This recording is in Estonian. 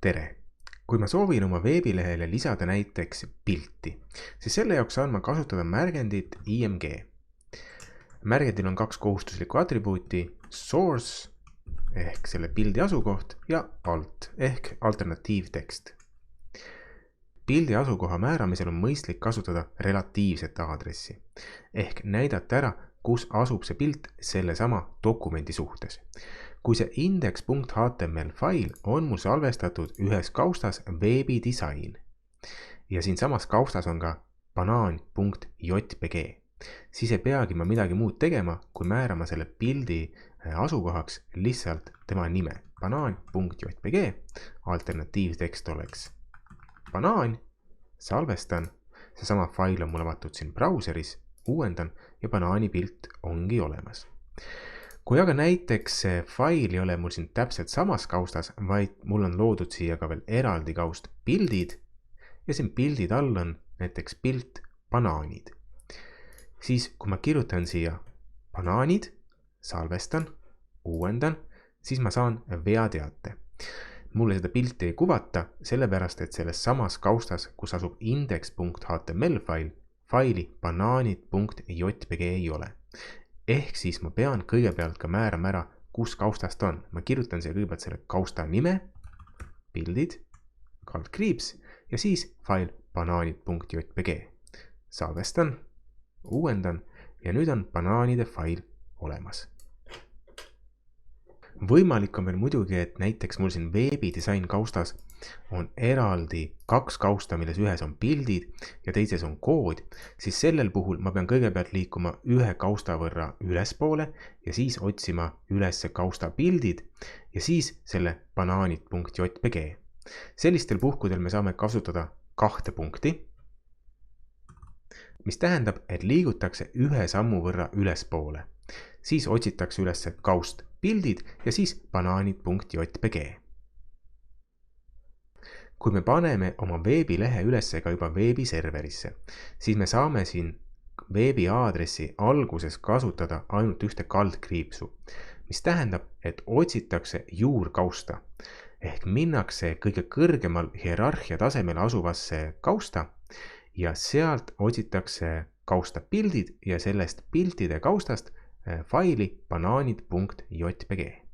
Tere! Kui ma soovin oma veebilehele lisada näiteks pilti, siis selle jaoks saan ma kasutada märgendit IMG. Märgendil on kaks kohustuslikku atribuuti, source ehk selle pildi asukoht ja alt ehk alternatiivtekst. Pildi asukoha määramisel on mõistlik kasutada relatiivset aadressi ehk näidata ära, kus asub see pilt sellesama dokumendi suhtes. Kui see index.html fail on mul salvestatud ühes kaustas veebidisain ja siin samas kaustas on ka banaan.jpg, siis ei peagi ma midagi muud tegema, kui määrama selle pildi asukohaks lihtsalt tema nime banaan.jpg, alternatiivtekst oleks banaan, salvestan, seesama fail on mul avatud siin brauseris, uuendan ja banaani pilt ongi olemas. Kui aga näiteks see fail ei ole mul siin täpselt samas kaustas, vaid mul on loodud siia ka veel eraldi kaust pildid ja siin pildid all on näiteks pilt banaanid. Siis kui ma kirjutan siia banaanid, salvestan, uuendan, siis ma saan veateate. Mulle seda pilti ei kuvata, sellepärast et selles samas kaustas, kus asub index.html faili banaanid.jpg ei ole. Ehk siis ma pean kõigepealt ka määrama ära, kus kaustast on. Ma kirjutan siia kõigepealt selle kausta nime, pildid, kaldkriips ja siis fail banaanid.jpg. Salvestan, uuendan ja nüüd on banaanide fail olemas. Võimalik on veel muidugi, et näiteks mul siin veebidisain kaustas on eraldi kaks kausta, milles ühes on pildid ja teises on kood, siis sellel puhul ma pean kõigepealt liikuma ühe kausta võrra ülespoole ja siis otsima üles kausta pildid ja siis selle banaanid.jpg. Sellistel puhkudel me saame kasutada kahte punkti, mis tähendab, et liigutakse ühe sammu võrra ülespoole. Siis otsitakse üles kaust pildid ja siis banaanid.jpg. Kui me paneme oma veebilehe ülesse ka juba veebiserverisse, siis me saame siin veebiaadressi alguses kasutada ainult ühte kaldkriipsu, mis tähendab, et otsitakse juurkausta ehk minnakse kõige kõrgemal hierarhia tasemel asuvasse kausta ja sealt otsitakse kausta pildid ja sellest piltide kaustast faili banaanid.jpg.